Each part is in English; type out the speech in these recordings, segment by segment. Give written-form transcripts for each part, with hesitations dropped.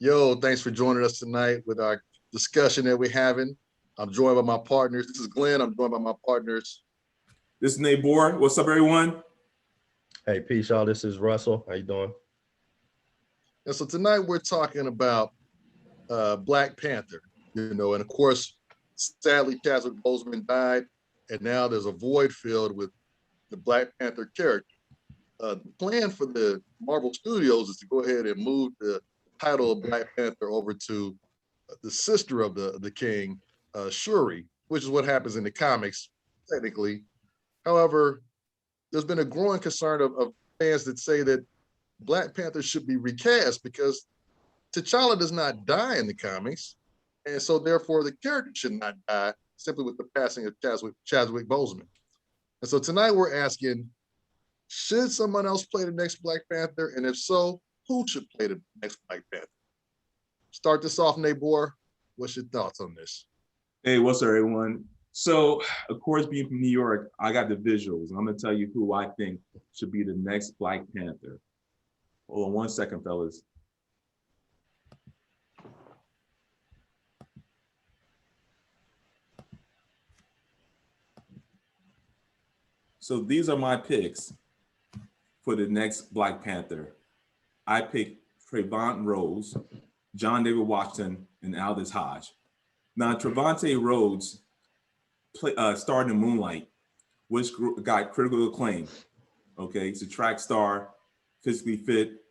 Yo, thanks for joining us tonight with our discussion that we're having. I'm joined by my partners. This is Glenn. I'm joined by my partners. This is Nate Bohr. What's up, everyone? Hey, peace, y'all. This is Russell. How you doing? And so tonight we're talking about Black Panther, and of course, sadly, Chadwick Boseman died, and now there's a void filled with the Black Panther character. The plan for the Marvel Studios is to go ahead and move the title of Black Panther over to the sister of the king, Shuri, which is what happens in the comics, technically. However, there's been a growing concern of fans that say that Black Panther should be recast because T'Challa does not die in the comics, and so therefore the character should not die simply with the passing of Chadwick Boseman. And so tonight we're asking, should someone else play the next Black Panther? And if so, who should play the next Black Panther? Start this off, Nate Bohr. What's your thoughts on this? Hey, what's up, everyone? So, of course, being from New York, I got the visuals. I'm going to tell you who I think should be the next Black Panther. Hold on one second, fellas. So these are my picks for the next Black Panther. I picked Trevante Rhodes, John David Washington, and Aldis Hodge. Now, Trevante Rhodes starred in Moonlight, which got critical acclaim. Okay, he's a track star, physically fit,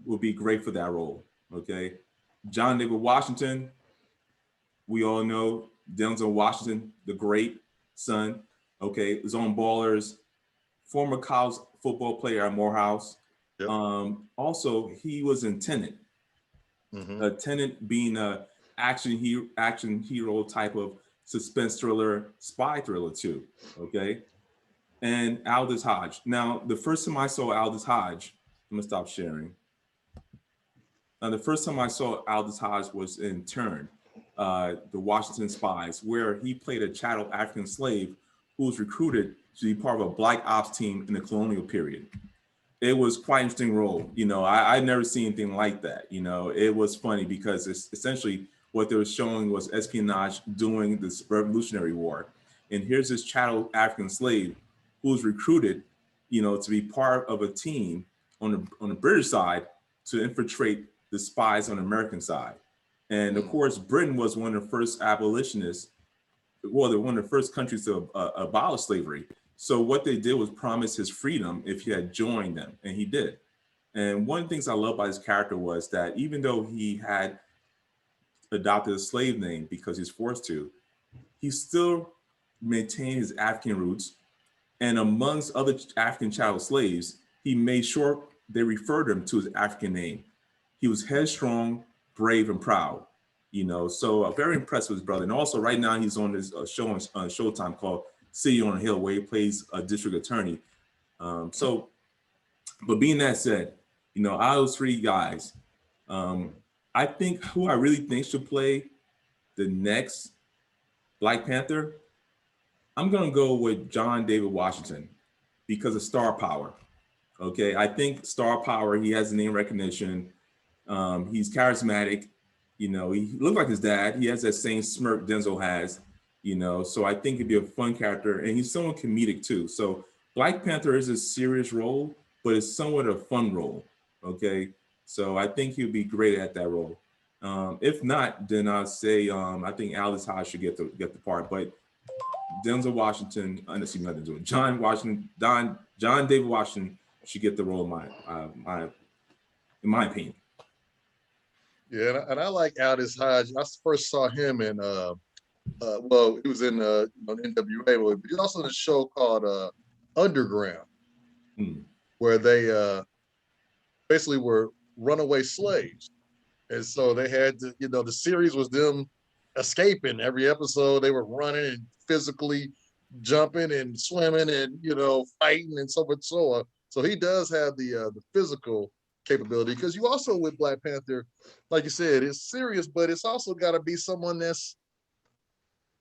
will be great for that role. Okay, John David Washington, we all know Denzel Washington, the great son. Okay, was on Ballers, former college football player at Morehouse. Yep. Also, he was in Tenet. Tenet being a action hero type of suspense thriller, spy thriller too. Okay, and Aldis Hodge. Now, the first time I saw Aldis Hodge, I'm gonna stop sharing. Now, the first time I saw Aldis Hodge was in Turn, the Washington Spies, where he played a chattel African slave who was recruited to be part of a black ops team in the colonial period. It was quite an interesting role. I'd never seen anything like that. It was funny because it's essentially what they were showing was espionage during this Revolutionary War. And here's this chattel African slave who was recruited, to be part of a team on the British side to infiltrate the spies on the American side. And of course, Britain was one of the first abolitionists. Well, they're one of the first countries to abolish slavery. So what they did was promise his freedom if he had joined them, and he did. And one of the things I love about his character was that even though he had adopted a slave name because he's forced to, he still maintained his African roots. And amongst other African chattel slaves, he made sure they referred him to his African name. He was headstrong, brave, and proud. So very impressed with his brother. And also right now he's on this show on Showtime called City on a Hill, where he plays a district attorney. But being that said, out of those three guys, I think who I really think should play the next Black Panther, I'm gonna go with John David Washington because of star power. Okay, I think star power, he has name recognition. He's charismatic. He looked like his dad. He has that same smirk Denzel has. So I think he'd be a fun character, and he's somewhat comedic too. So Black Panther is a serious role, but it's somewhat a fun role. Okay, so I think he'd be great at that role. If not, then I'd say I think Aldis Hodge should get the part, but Denzel Washington, nothing to do. John David Washington should get the role in my opinion. Yeah, and I like Aldis Hodge. I first saw him in he was in NWA, but he's also in a show called Underground, where they basically were runaway slaves, and so they had to, the series was them escaping. Every episode they were running and physically jumping and swimming and fighting and so forth so on. So he does have the physical capability, because you also with Black Panther, like you said, it's serious, but it's also got to be someone that's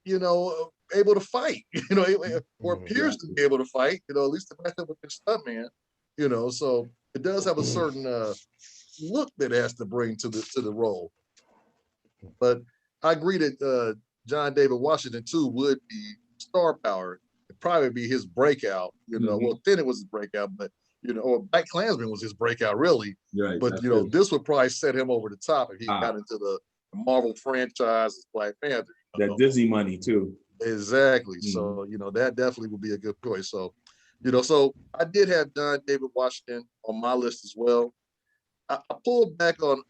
able to fight, or appears to be able to fight, at least to back up with their stuntman, so it does have a certain look that it has to bring to the role. But I agree that John David Washington too would be star power. It'd probably be his breakout. Well, then it was his breakout, but or Black Klansman was his breakout, really. Right, but this would probably set him over the top if he got into the Marvel franchise as Black Panther. That Disney money too. Exactly. So that definitely would be a good choice. So so I did have John David Washington on my list as well. I pulled back on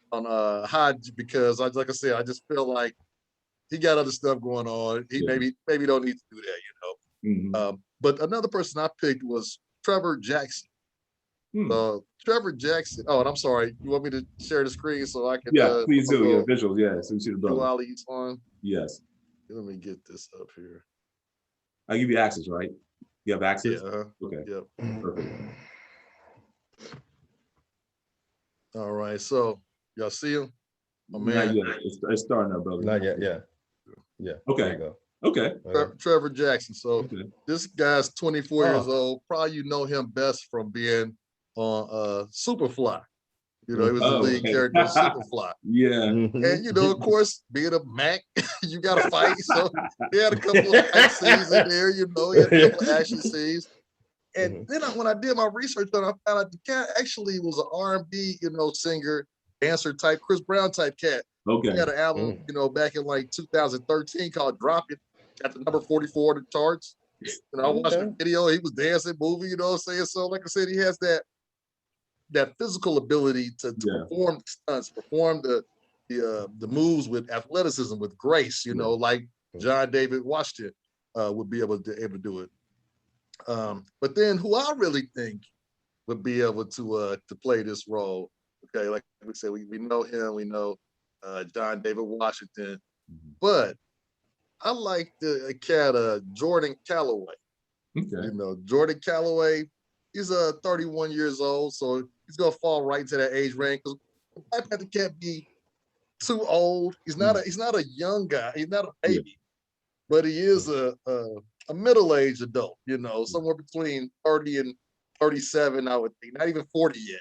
Hodge because like I said, I just feel like he got other stuff going on. He maybe don't need to do that, but another person I picked was Trevor Jackson. Trevor Jackson. Oh, and I'm sorry. You want me to share the screen so I can? Yeah, please do. Yeah, visuals. Yeah, so you see the brother. While he's on. Yes. Let me get this up here. I give you access, right? You have access. Yeah. Okay. Yep. Perfect. All right. So y'all see him? My man. Not yet. It's starting up, brother. Not yet. Yeah. Okay. There you go. Okay. Trevor Jackson. So this guy's 24 years old. Probably know him best from being on Superfly. He was the lead character of Superfly. Yeah. And of course, being a Mac, you gotta fight. So he had a couple of action scenes in there, he had a couple of action scenes. And then when I did my research on it, I found out the cat actually was an R&B, singer, dancer type, Chris Brown type cat. Okay. He had an album, back in like 2013 called Drop It, got the number 44 on the charts. And I watched the video, he was dancing, moving, saying? So like I said, he has that physical ability to perform stunts, perform the moves with athleticism, with grace, like John David Washington would be able to do it. But then who I really think would be able to play this role, okay, like we said, we know him, we know John David Washington, but I like the cat Jordan Callaway. Okay. Jordan Callaway, he's 31 years old, so he's gonna fall right into that age range because Black Panther can't be too old. He's not a young guy. He's not a baby, but he is a middle-aged adult. Somewhere between 30 and 37, I would think. Not even 40 yet.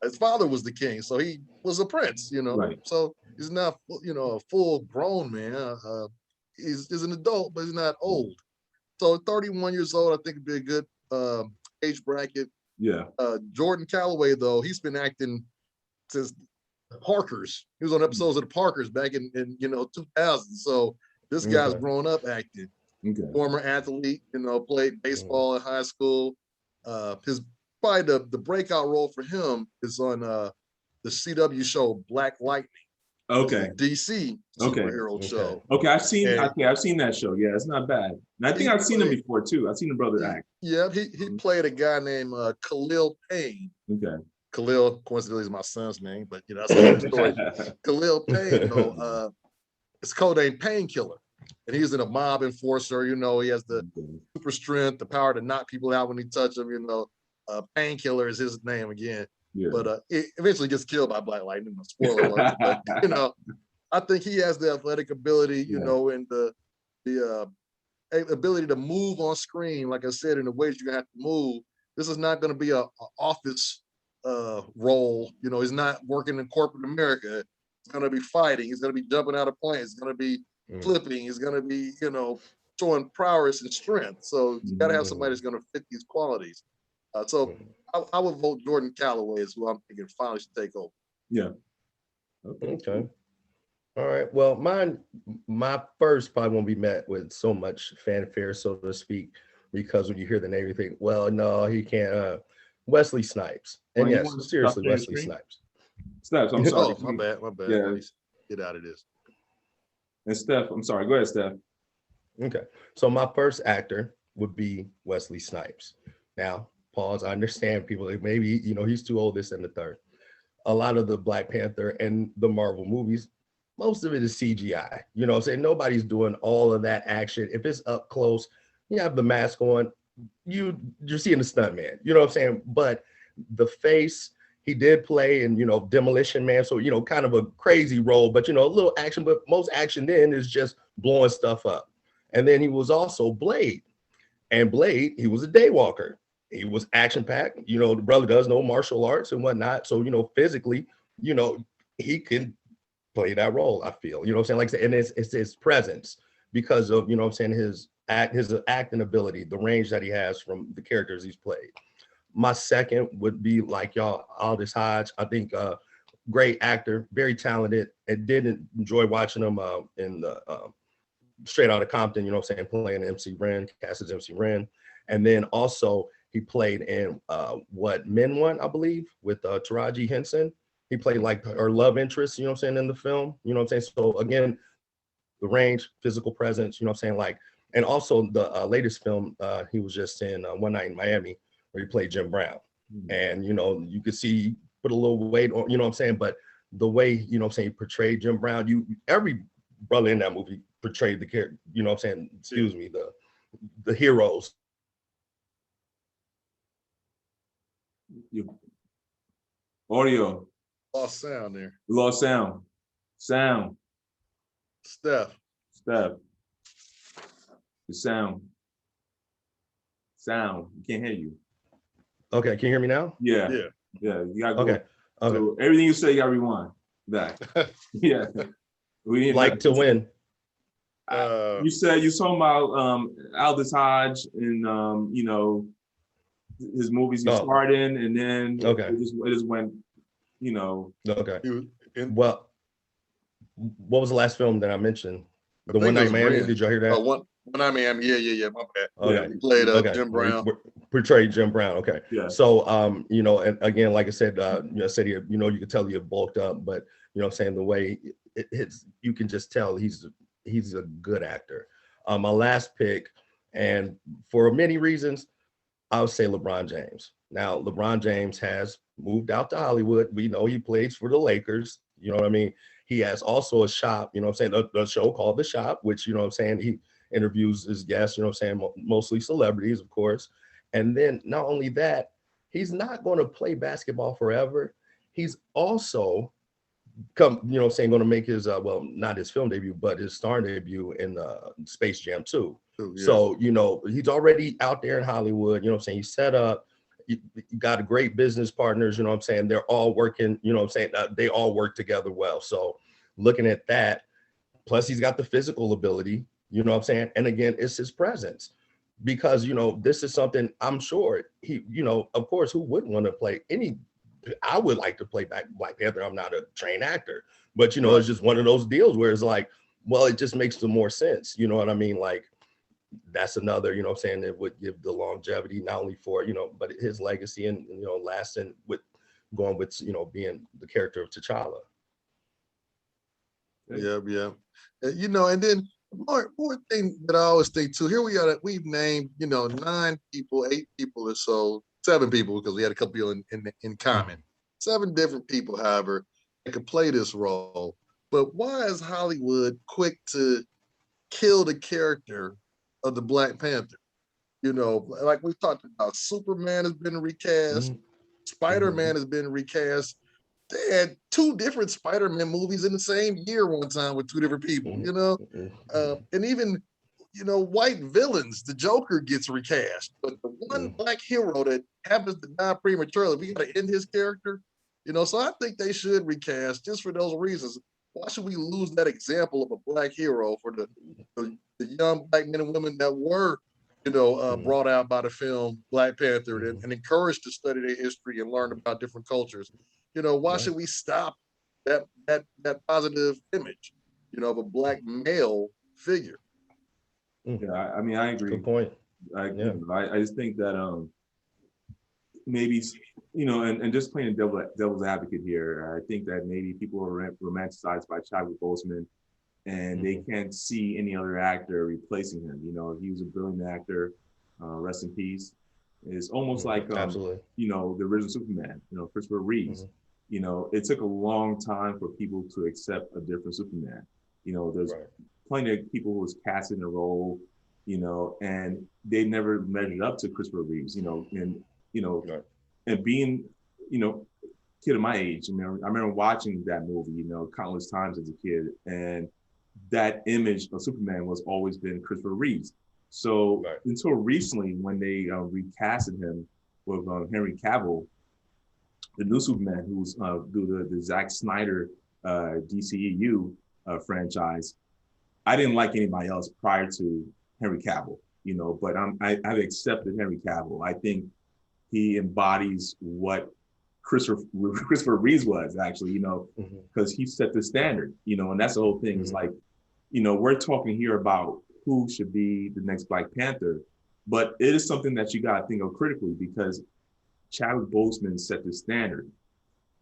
His father was the king, so he was a prince. Right. So he's not a full-grown man. He's an adult, but he's not old. So 31 years old, I think would be a good age bracket. Yeah. Jordan Callaway, though, he's been acting since the Parkers. He was on episodes of the Parkers back in 2000. So this guy's grown up acting. Okay. Former athlete, played baseball in high school. His probably the breakout role for him is on the CW show Black Lightning. Okay. DC superhero show. Okay, I've seen that show. Yeah, it's not bad. And I think I've seen him before too. I've seen the brother act. Yeah, he played a guy named Khalil Payne. Okay. Khalil, coincidentally, is my son's name, but that's another story. Khalil Payne, though, it's codename Painkiller. And he's in a mob enforcer, he has the super strength, the power to knock people out when he touch them, Painkiller is his name again. Yeah. But it eventually gets killed by Black Lightning. Spoiler alert. But I think he has the athletic ability, and the ability to move on screen, like I said, in the ways you're gonna have to move. This is not gonna be a office role. He's not working in corporate America. He's gonna be fighting, he's gonna be jumping out of planes, he's gonna be flipping, he's gonna be, showing prowess and strength. So you gotta have somebody that's gonna fit these qualities. So I would vote Jordan Callaway is who I'm thinking finally should take over. Yeah. Okay. All right. Well, my first probably won't be met with so much fanfare, so to speak, because when you hear the name, you think, well, no, he can't. Wesley Snipes. And yes, seriously, Wesley Snipes. Snipes, I'm sorry. Oh, my bad. Yeah. Please get out of this. And Steph, I'm sorry. Go ahead, Steph. Okay. So my first actor would be Wesley Snipes. Now, pause. I understand people like maybe, he's too old, this and the third. A lot of the Black Panther and the Marvel movies, most of it is CGI. I'm saying? Nobody's doing all of that action. If it's up close, you have the mask on, you're seeing the stuntman. You know what I'm saying? But the face, he did play in, Demolition Man. So, kind of a crazy role, but, a little action, but most action then is just blowing stuff up. And then he was also Blade. And Blade, he was a daywalker. he was action packed. You know, the brother does know martial arts and whatnot. So, you know, physically, you know, he can play that role, I feel. You know what I'm saying? Like I said, and it's his presence because of, you know what I'm saying, his acting ability, the range that he has from the characters he's played. My second would be like y'all, Aldis Hodge. I think great actor, very talented, and did enjoy watching him in the Straight Outta Compton, you know what I'm saying, playing MC Ren, cast as MC Ren. And then also he played in what, Men One, I believe, with Taraji Henson. He played like her love interest, you know what I'm saying, in the film. You know what I'm saying? So again, the range, physical presence, you know what I'm saying? Like, and also the latest film, he was just in One Night in Miami, where he played Jim Brown. And, you know, you could see he put a little weight on, you know what I'm saying? But the way, you know what I'm saying, he portrayed Jim Brown, every brother in that movie portrayed the character, you know what I'm saying? Excuse me, the heroes. Audio. Lost sound there. Lost sound. Sound. Steph. The sound. Sound. You can't hear you. Okay, can you hear me now? Yeah. Yeah. Yeah. You gotta go. Okay. So everything you say, you gotta rewind back. Yeah. We like to win. You said you talking about Aldous Hodge and you know, his movies he starred in, and then it just went, you know. Okay. Well, what was the last film that I mentioned? The One Night in Miami. Did y'all hear that? One Night in Miami. Yeah. My bad. Okay. He played Jim Brown. Portrayed Jim Brown. Okay. Yeah. So you know, and again, like I said, you know, said here, you know, you could tell you're bulked up, but you know what I'm saying, the way it's, you can just tell he's a good actor. My last pick, and for many reasons, I would say LeBron James. Now, LeBron James has moved out to Hollywood. We know he plays for the Lakers. You know what I mean? He has also a shop, you know what I'm saying, a show called The Shop, which, you know what I'm saying, he interviews his guests, you know what I'm saying, mostly celebrities, of course. And then not only that, he's not going to play basketball forever. He's also you know what I'm saying, going to make his, well, not his film debut, but his starring debut in Space Jam 2. Yeah. So, you know, he's already out there in Hollywood, you know what I'm saying, he's set up, you got a great business partners, you know what I'm saying, they're all working, you know what I'm saying, they all work together well. So looking at that, plus he's got the physical ability, you know what I'm saying, and again, it's his presence. Because, you know, this is something I'm sure he, you know, of course, who wouldn't want to play I would like to play Black Panther. I'm not a trained actor, but you know, it's just one of those deals where it's like, well, it just makes the more sense. You know what I mean? Like, that's another, you know what I'm saying, that would give the longevity, not only for, you know, but his legacy and, you know, lasting with going with, you know, being the character of T'Challa. Yeah. You know, and then more thing that I always think too, here we've named, you know, 9 people, 8 people or so, 7 people, because we had a couple people in common. 7 different people, however, that could play this role. But why is Hollywood quick to kill the character of the Black Panther? You know, like we've talked about, Superman has been recast, Spider-Man has been recast. They had 2 different Spider-Man movies in the same year one time with 2 different people, you know? And even, you know, white villains, the Joker gets recast, but the one black hero that happens to die prematurely, we got to end his character, you know? So I think they should recast just for those reasons. Why should we lose that example of a black hero for the young black men and women that were, you know, brought out by the film Black Panther and encouraged to study their history and learn about different cultures? You know, why should we stop that positive image, you know, of a black male figure? Yeah, I mean, I agree. Good point. I just think that maybe, you know, and just playing devil's advocate here, I think that maybe people are romanticized by Chadwick Boseman, and they can't see any other actor replacing him. You know, he was a brilliant actor. Rest in peace. It's almost like you know, the original Superman, you know, Christopher Reeves. You know, it took a long time for people to accept a different Superman. You know, there's plenty of people who was cast in the role, you know, and they never measured up to Christopher Reeves, you know, and, you know, and being, you know, kid of my age, you know, I remember watching that movie, you know, countless times as a kid, and that image of Superman was always been Christopher Reeves. So until recently, when they recasted him, with Henry Cavill, the new Superman, who's do the Zack Snyder DCEU franchise. I didn't like anybody else prior to Henry Cavill, you know, but I've accepted Henry Cavill. I think he embodies what Christopher Reeves was actually, you know, because he set the standard, you know, and that's the whole thing. It's like, you know, we're talking here about who should be the next Black Panther, but it is something that you got to think of critically because Chadwick Boseman set the standard,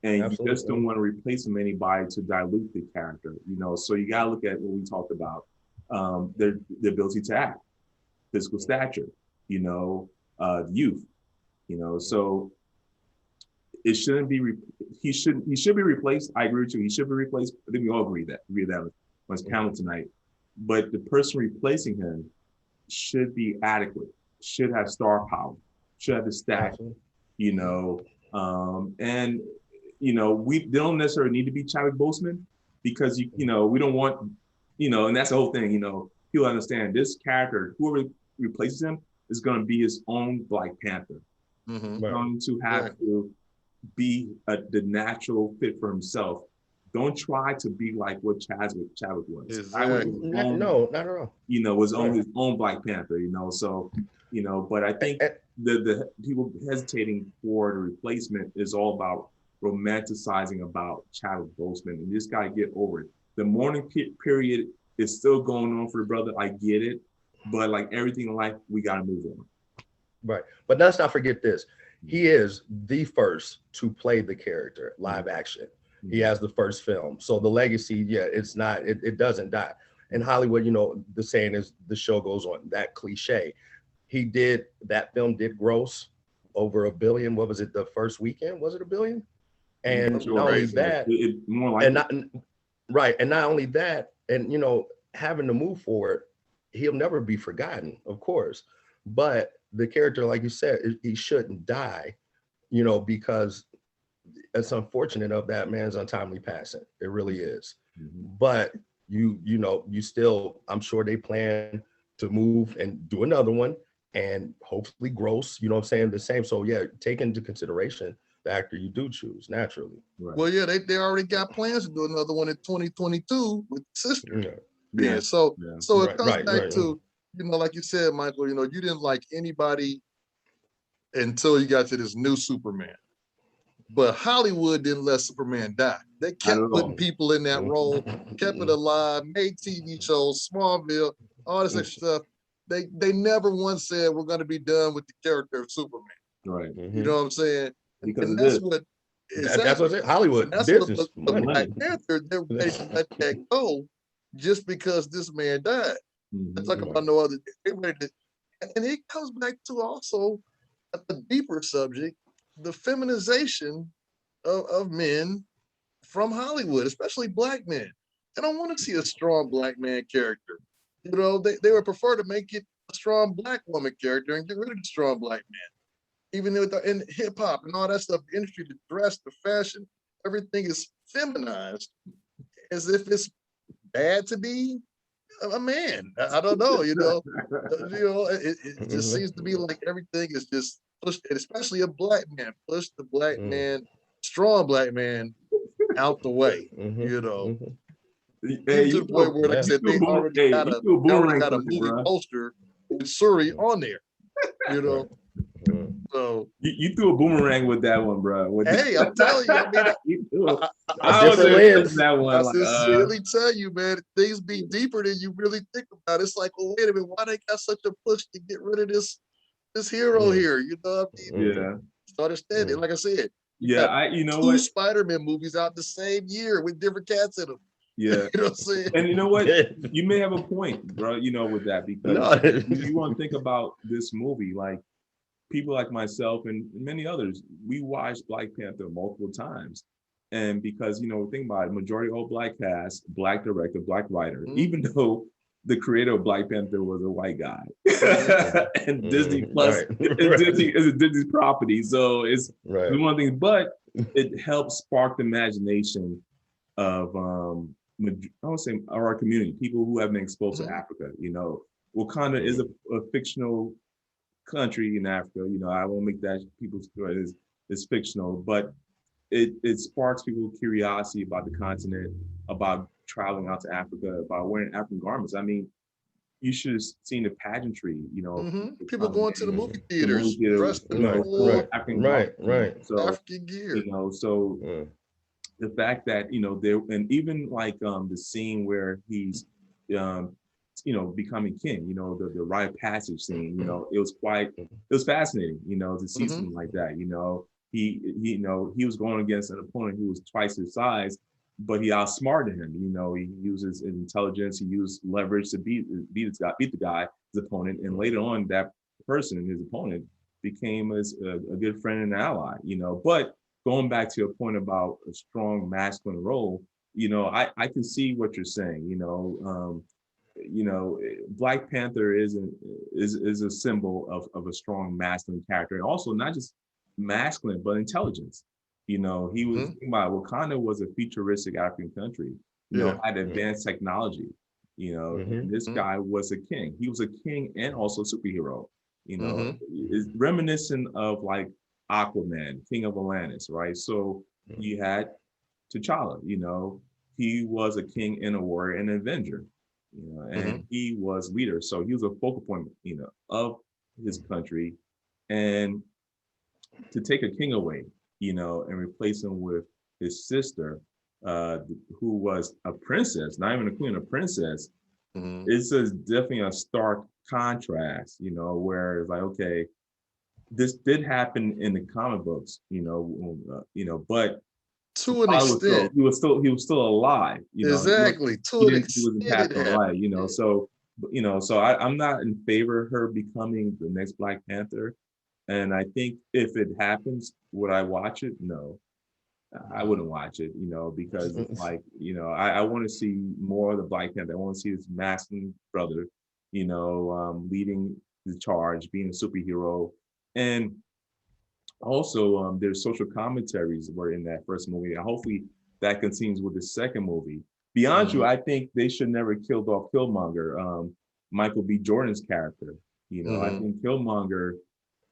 and you just don't want to replace him anybody to dilute the character, you know. So you got to look at what we talked about, their ability to act, physical stature, you know, youth, you know. So it shouldn't be. He should be replaced. I agree with you. He should be replaced. I think we all agree that on this panel tonight. But the person replacing him should be adequate. Should have star power. Should have the stature. You know, and you know, they don't necessarily need to be Chadwick Boseman because you know, we don't want, you know, and that's the whole thing, you know, people understand this character, whoever replaces him is going to be his own Black Panther. Going to have to be the natural fit for himself. Don't try to be like what Chadwick was. Exactly. No, not at all. You know, was on his own Black Panther, you know, so, you know, but I think the people hesitating for the replacement is all about romanticizing about Chadwick Boseman, and just gotta get over it. The mourning period is still going on for the brother. I get it, but like everything in life, we gotta move on. Right, but let's not forget this. He is the first to play the character live action. He has the first film, so the legacy, it's not. It doesn't die. In Hollywood, you know, the saying is the show goes on. That cliche. That film did gross over $1 billion. What was it? The first weekend, was it $1 billion? And not only that, and not only that, and you know, having to move forward, he'll never be forgotten, of course. But the character, like you said, he shouldn't die, you know, because it's unfortunate of that man's untimely passing. It really is. But you know, you still, I'm sure they plan to move and do another one and hopefully gross, you know what I'm saying, the same. So yeah, take into consideration the actor you do choose naturally. Right. Well, yeah, they already got plans to do another one in 2022 with Sister. So it comes back to, you know, like you said, Michael, you know, you didn't like anybody until you got to this new Superman. But Hollywood didn't let Superman die. They kept putting people in that role, kept it alive, made TV shows, Smallville, all this extra stuff. They never once said we're going to be done with the character of Superman. Right. You know what I'm saying? Because and that's what that's what Hollywood that's business. What the Black Panther, they're ready to let that go just because this man died. Talk about no other. And it comes back to also a deeper subject, the feminization of men from Hollywood, especially Black men. They don't want to see a strong Black man character. You know, they would prefer to make it a strong Black woman character and get rid of the strong Black man. Even in hip hop and all that stuff, the industry, the dress, the fashion, everything is feminized as if it's bad to be a man. I don't know, you know. It just seems to be like everything is just pushed, especially a Black man, push the Black man, strong Black man out the way, you know. Hey, to the point where, like I said, they already got a movie poster with Suri on there, you know. So you threw a boomerang with that one, bro. Hey, I'm telling you, I mean, I was that one. I sincerely tell you, man, things be deeper than you really think about. It's like, well, wait a minute, why they got such a push to get rid of this hero here? You know what I mean? Yeah. So understand it. Like I said, you know two what? Spider-Man movies out the same year with different cats in them. Yeah. You know what I'm saying? And you know what? You may have a point, bro, you know, with that, because you want to think about this movie, like people like myself and many others, we watched Black Panther multiple times. And because, you know, think about it, majority all Black cast, Black director, Black writer, even though the creator of Black Panther was a white guy. And Disney Plus is a Disney property. So it's one thing, but it helps spark the imagination of I would say our community, people who have been exposed to Africa. You know, Wakanda is a fictional country in Africa. I won't make that people's is fictional, but it sparks people's curiosity about the continent, about traveling out to Africa, about wearing African garments. I mean, you should have seen the pageantry, People going to the movie the movie theaters theater, dressed in full African garments. So, African gear. The fact that there, and even like the scene where he's becoming king, the rite of passage scene, it was fascinating, to see something like that. He was going against an opponent who was twice his size, but he outsmarted him. He uses intelligence, he used leverage to beat the guy, his opponent, and later on that person, his opponent, became a good friend and ally. But going back to your point about a strong masculine role, I can see what you're saying. Black Panther is a symbol of a strong masculine character, and also not just masculine but intelligence. He was thinking about Wakanda was a futuristic African country, had advanced technology. This guy was a king. He was a king and also a superhero. Is reminiscent of like Aquaman, King of Atlantis, right? So you had T'Challa, he was a king and a warrior and an avenger, and he was leader. So he was a focal point, of his country. And to take a king away, and replace him with his sister, who was a princess, not even a queen, a princess, it's definitely a stark contrast, where it's like, okay, this did happen in the comic books, but to an extent, he was still alive, exactly. To an extent, he wasn't passed alive, so I'm not in favor of her becoming the next Black Panther, and I think if it happens, would I watch it? No, I wouldn't watch it, because it's like, I want to see more of the Black Panther. I want to see his masculine brother, leading the charge, being a superhero. And also, there's social commentaries were in that first movie. And hopefully that continues with the second movie. Beyond You, I think they should never killed off Killmonger, Michael B. Jordan's character. I think Killmonger,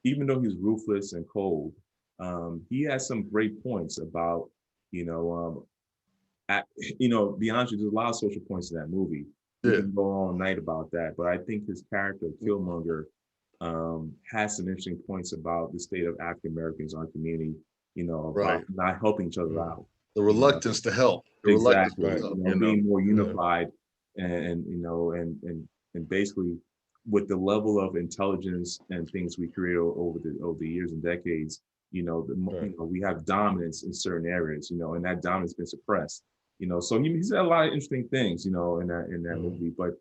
even though he's ruthless and cold, he has some great points about, Beyond You, there's a lot of social points in that movie. We can go all night about that, but I think his character, Killmonger, has some interesting points about the state of African Americans, our community, about not helping each other out. The reluctance to help. Exactly. Being more unified and basically with the level of intelligence and things we create over the years and decades, we have dominance in certain areas, and that dominance has been suppressed. So he's had a lot of interesting things, in that movie. But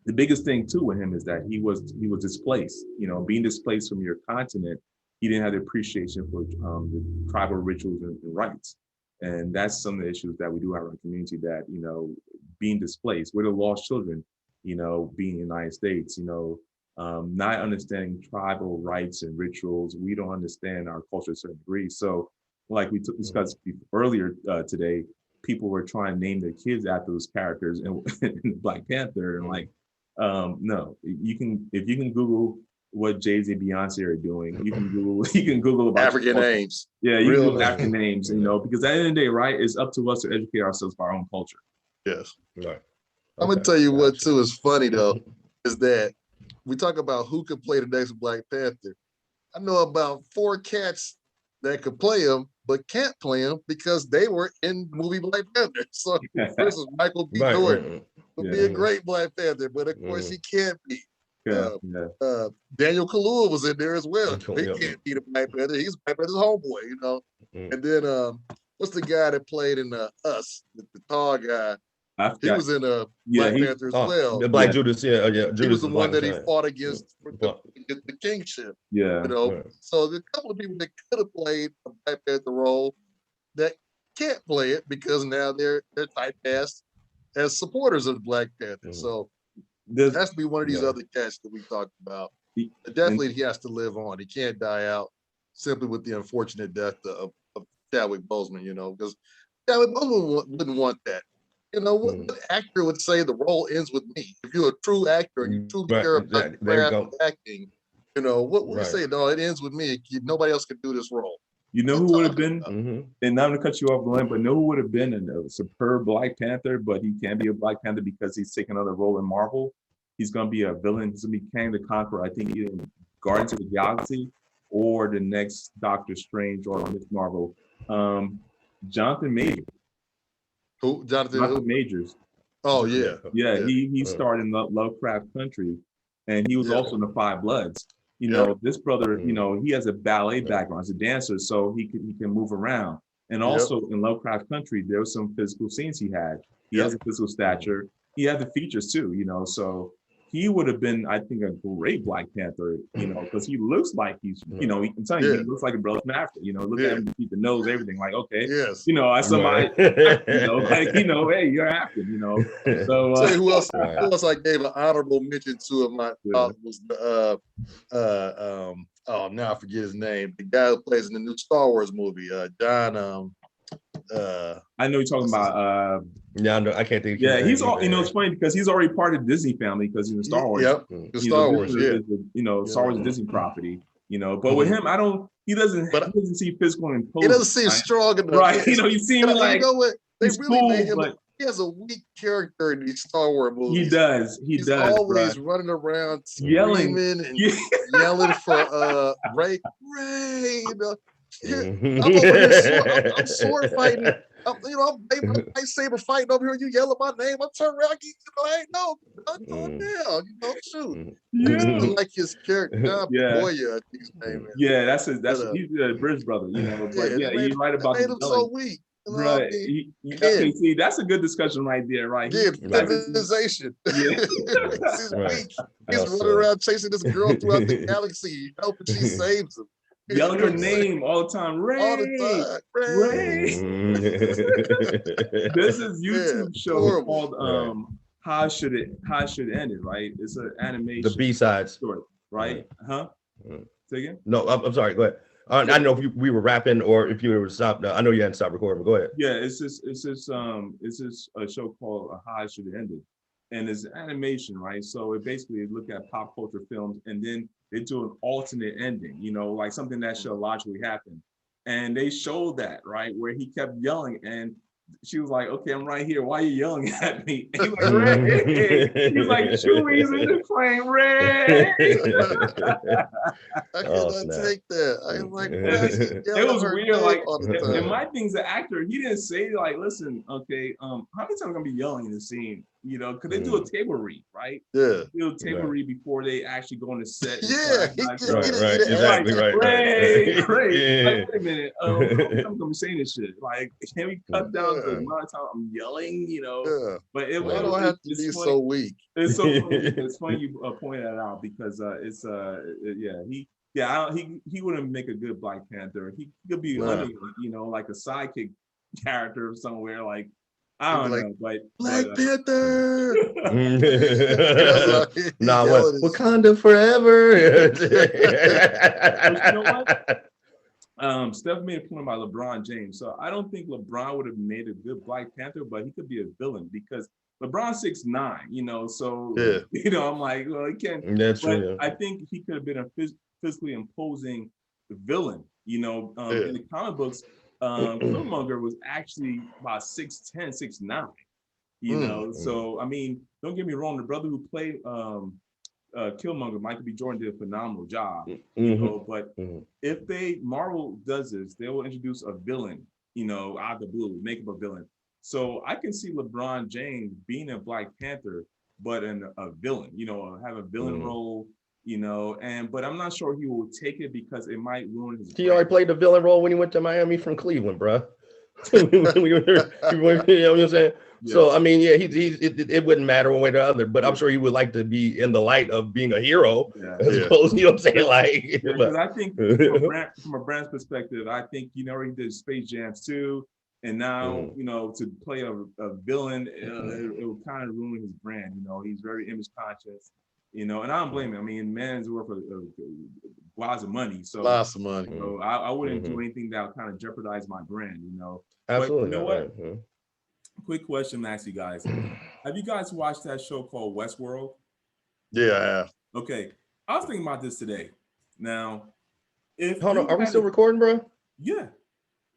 the biggest thing too with him is that he was displaced. Being displaced from your continent, he didn't have the appreciation for the tribal rituals and rites, and that's some of the issues that we do have in our community. That being displaced, we're the lost children. Being in the United States, not understanding tribal rites and rituals, we don't understand our culture to a certain degree. So, like we discussed earlier today, people were trying to name their kids after those characters in Black Panther, and no, if you can Google what Jay-Z and Beyonce are doing, you can Google about African names. Yeah, you can Google African names, because at the end of the day, right, it's up to us to educate ourselves by our own culture. Yes. Right. I'm gonna tell you what too is funny though, is that we talk about who could play the next Black Panther. I know about 4 cats that could play him, but can't play him because they were in the movie Black Panther. So this is Michael B. Jordan would be a great Black Panther, but of course he can't be. Daniel Kaluuya was in there as well. He can't be the Black Panther. He's Black Panther's homeboy, And then what's the guy that played in Us, the tall guy? He was in Black Panther as well. The Black Judas, Judas. He was the one that he fought against the kingship. So there's a couple of people that could have played a Black Panther role that can't play it because now they're typecast as supporters of the Black Panther. So it has to be one of these other cats that we talked about. Definitely he has to live on. He can't die out simply with the unfortunate death of Chadwick Boseman, because Chadwick Boseman wouldn't want that. You know, what actor would say the role ends with me? If you're a true actor and you truly care about the craft of acting, you know, what would you say? No, it ends with me. Nobody else can do this role. You know who would have been, and I'm gonna cut you off, Glenn, but know who would have been a superb Black Panther, but he can't be a Black Panther because he's taking another role in Marvel. He's gonna be a villain. He's gonna be Kang the Conqueror. I think either in Guardians of the Galaxy or the next Doctor Strange or Miss Marvel. Jonathan Majors. Who? Jonathan Majors. Oh yeah. He starred in Lovecraft Country, and he was also in the Five Bloods. You know, this brother, you know, he has a ballet background as a dancer, so he can move around. And also in Lovecraft Country, there was some physical scenes he had. He has a physical stature. He had the features too, you know, so he would have been, I think, a great Black Panther, you know, because he looks like he's, you know, I'm telling you, he looks like a brother from Africa, you know, look at him, keep the nose, everything, like, okay, you know, I somebody, you know, like, you know, hey, you're African, you know. So tell you who else I gave an honorable mention to in my thought was now I forget his name, the guy who plays in the new Star Wars movie, John I know you're talking about I can't think. Yeah, he's all, you know, it's funny because he's already part of the Disney family because he's in Star Wars. The Star Wars, you know, Star Wars is Disney property, you know, but with him, he doesn't see physical and he doesn't seem strong enough. Right, you know, you see him like, you know what? They really made him, but he has a weak character in these Star Wars movies. He does. He's always running around yelling and yelling for Ray, you know. I'm over here I'm sword fighting. I'm lightsaber fighting over here. You yell at my name. I turn around. I ain't no. I'm going down. You know, shoot. Yeah, like his character. Boya, I think his name is. Yeah, that's he's a British brother. You know, but you're right about him so weak. You know right. Okay, see, that's a good discussion right there, right? Yeah, feminization. He's weak. He's running around chasing this girl throughout the galaxy, hoping she saves him. Yelling her name all the time, Ray. All the time, Ray. This is YouTube show called How Should It End It, right? It's an animation. The B-sides story, right? Say again? No, I'm sorry. Go ahead. I don't know if we were rapping or if you were stopped. I know you hadn't stopped recording, but go ahead. Yeah, it's this a show called How Should It End It, and it's animation, right? So it basically look at pop culture films and then they do an alternate ending, you know, like something that should logically happen. And they showed that, right, where he kept yelling and she was like, okay, I'm right here. Why are you yelling at me? And he was like, Ray. He's like, Chewie's in the plane, Ray. I cannot take that. I was like, it was weird. Like, and my thing's the actor, he didn't say, like, listen, okay, how many times am I gonna be yelling in the scene? You know, because they do a table read, right? Yeah. They do a table read before they actually go on the set. Exactly right. Ray. Like, wait a minute. I'm gonna be saying this shit. Like, can we cut down the amount of time I'm yelling? You know. Yeah. But why do I have to be so weak? It's so funny. It's funny you point that out because he wouldn't make a good Black Panther. He could be you know, like a sidekick character somewhere, like. I don't know, but Black Panther. Nah, Wakanda forever. You know what? Steph made a point about LeBron James. So I don't think LeBron would have made a good Black Panther, but he could be a villain because LeBron's 6'9", you know. So you know, I'm like, well, he can't. That's true. I think he could have been a physically imposing villain. You know, in the comic books. Killmonger was actually about 6'10", 6'9", you know. So I mean, don't get me wrong, the brother who played Killmonger, Michael B. Jordan, did a phenomenal job, you know. But if Marvel does this, they will introduce a villain, you know, out of the blue, make up a villain. So I can see LeBron James being a Black Panther, but in a villain, you know, have a villain role. You know, but I'm not sure he will take it because it might ruin his. He already played the villain role when he went to Miami from Cleveland, bro. You know what I'm saying? Yeah. So I mean, it wouldn't matter one way or the other, but I'm sure he would like to be in the light of being a hero, as opposed, you know what I'm saying? Like, because I think from a brand's perspective, I think he did Space Jam 2, and now you know, to play a villain, it will kind of ruin his brand. You know, he's very image conscious. You know, and I don't blame him. I mean, man's worth lots of money. So lots of money. So I wouldn't do anything that would kind of jeopardize my brand. You know. Absolutely. But you know what? quick question, to ask you guys. Have you guys watched that show called Westworld? Yeah, I have. Okay, I was thinking about this today. Now, if Hold you on, are we had still a- recording, bro? yeah,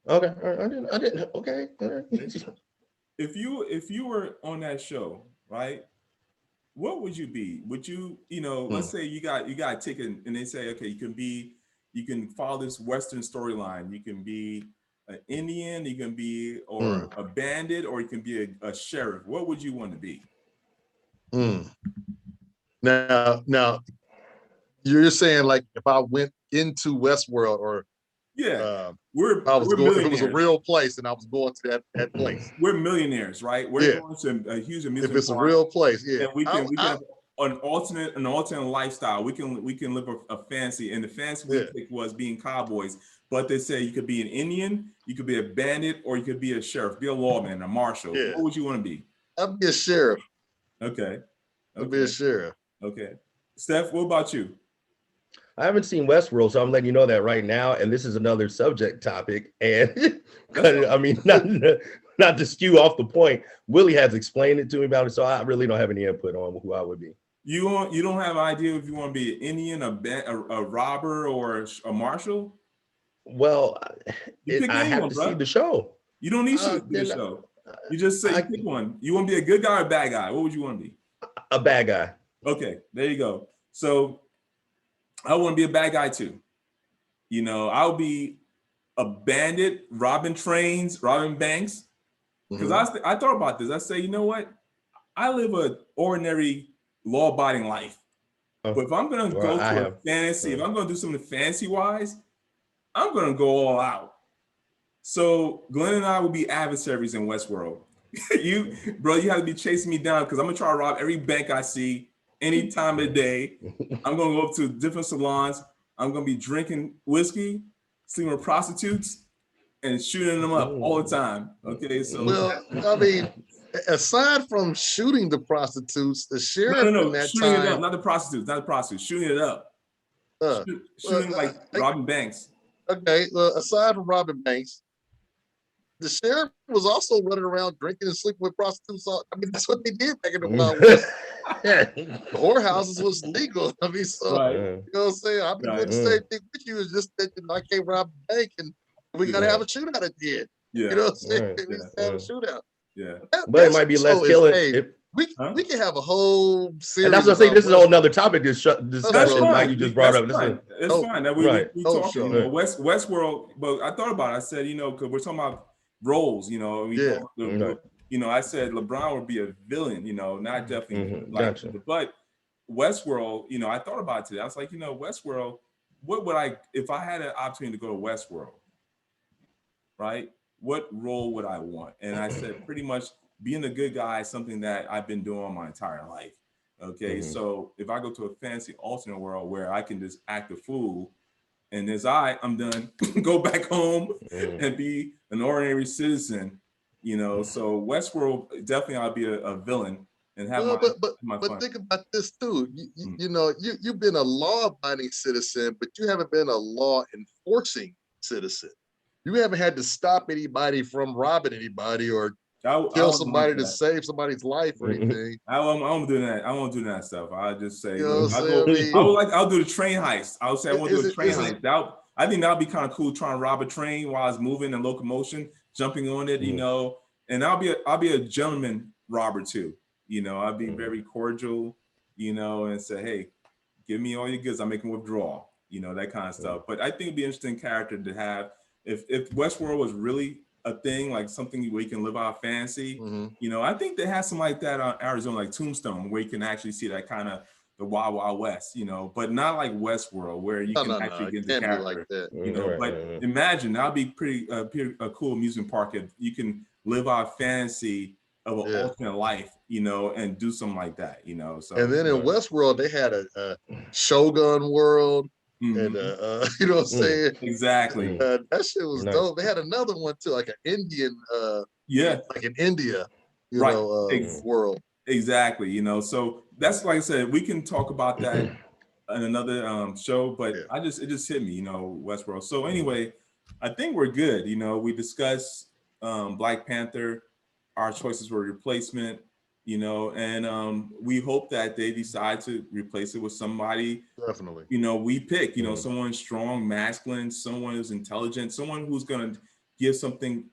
Okay, all right, I didn't. Okay, all right. if you were on that show, right? What would you be? Would you, let's say you got a ticket and they say, okay, you can follow this Western storyline. You can be an Indian, you can be or a bandit, or you can be a sheriff. What would you want to be? Now, you're saying like if I went into Westworld, or Yeah, if I was we're going, if it was a millionaires. real place and I was going to that place. We're millionaires, right? We're going to a huge If amusement it's a park, real place, yeah. and we can have an alternate lifestyle. We can live a fancy, and the fancy we picked was being cowboys. But they say you could be an Indian, you could be a bandit, or you could be a sheriff, be a lawman, a marshal. Yeah. What would you want to be? I'd be a sheriff. Okay. I'd be a sheriff. Okay. Steph, what about you? I haven't seen Westworld, so I'm letting you know that right now. And this is another subject topic. And I mean, not to skew off the point, Willie has explained it to me about it, so I really don't have any input on who I would be. You don't have an idea if you want to be an Indian, a robber, or a marshal? Well, I have to bro. see the show. You don't need to see the show. You just say you pick one. You want to be a good guy or a bad guy? What would you want to be? A bad guy. Okay, there you go. So I want to be a bad guy too. I'll be a bandit, robbing trains, robbing banks. Because I thought about this. I say, you know what? I live an ordinary, law-abiding life. But if I'm going to go to a fantasy, if I'm going to do something fancy-wise, I'm going to go all out. So Glenn and I will be adversaries in Westworld. You have to be chasing me down because I'm going to try to rob every bank I see any time of the day. I'm going to go up to different salons. I'm going to be drinking whiskey, sleeping with prostitutes, and shooting them up all the time. Okay, so. Well, I mean, aside from shooting the prostitutes, the sheriff in that shooting time. it up, not the prostitutes, shooting it up. Shooting like robbing banks. Okay, well, aside from robbing banks, the sheriff was also running around drinking and sleeping with prostitutes. I mean, that's what they did back in the Wild West. The whorehouses was legal. I mean, so right. You know what I'm saying? I've been doing the same thing with you. It's just that I can't rob a bank and we gotta have a shootout at the end. Yeah. You know what I'm saying? We just have a shootout. Yeah. But it might be less killing. We can have a whole series. And that's what I'm saying. This is a whole nother topic. Discussion like you just brought up. It's fine that we talking. Westworld. But I thought about it. I said, because we're talking about roles. I said LeBron would be a villain. Not definitely but Westworld. I thought about it today. I was like, Westworld. What would I if I had an opportunity to go to Westworld? Right. What role would I want? And I said pretty much being a good guy is something that I've been doing my entire life. Okay. So if I go to a fancy alternate world where I can just act a fool and as I'm done, go back home and be an ordinary citizen, so Westworld definitely I'll be a villain and have my fun. But think about this too. You've been a law-abiding citizen, but you haven't been a law enforcing citizen. You haven't had to stop anybody from robbing anybody or kill somebody to save somebody's life or anything. I won't do that. I won't do that stuff. I'll just say I'll do the train heist. I'll say I want to do a train heist. I think that'll be kind of cool trying to rob a train while it's moving in locomotion, jumping on it, and I'll be a gentleman robber too. I'll be very cordial, and say, hey, give me all your goods. I'm making withdrawal, that kind of stuff. But I think it'd be an interesting character to have. If Westworld was really a thing, like something where you can live out fantasy, I think they have some like that on Arizona, like Tombstone, where you can actually see that kind of the Wild Wild West, but not like Westworld where you can actually get the character, like that. But imagine that'd be pretty a cool amusement park if you can live out fantasy of an alternate life, and do something like that, So and then in Westworld they had a Shogun world. And you know what I'm saying? Exactly. That shit was dope. They had another one too, like an Indian like in India, world. Exactly. So that's like I said, we can talk about that in another show, but it just hit me, Westworld. So anyway, I think we're good. We discussed Black Panther. our choices for replacement, you know, and we hope that they decide to replace it with somebody, Definitely. you know, we pick, you know, someone strong, masculine, someone who's intelligent, someone who's going to give something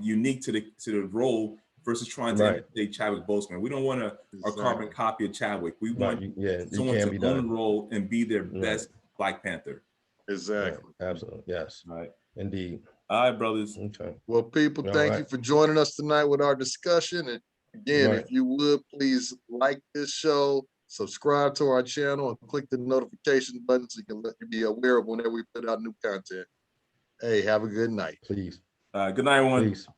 unique to the role versus trying to imitate Chadwick Boseman. We don't want a carbon copy of Chadwick. We want someone to own the role and be their best Black Panther. Exactly. Absolutely. Yes. Right. Indeed. All right, brothers. Okay. Well, people, thank you for joining us tonight with our discussion. And again, if you would, please like this show, subscribe to our channel, and click the notification button so you can let you be aware of whenever we put out new content. Hey, have a good night. Please. Good night, everyone. Peace.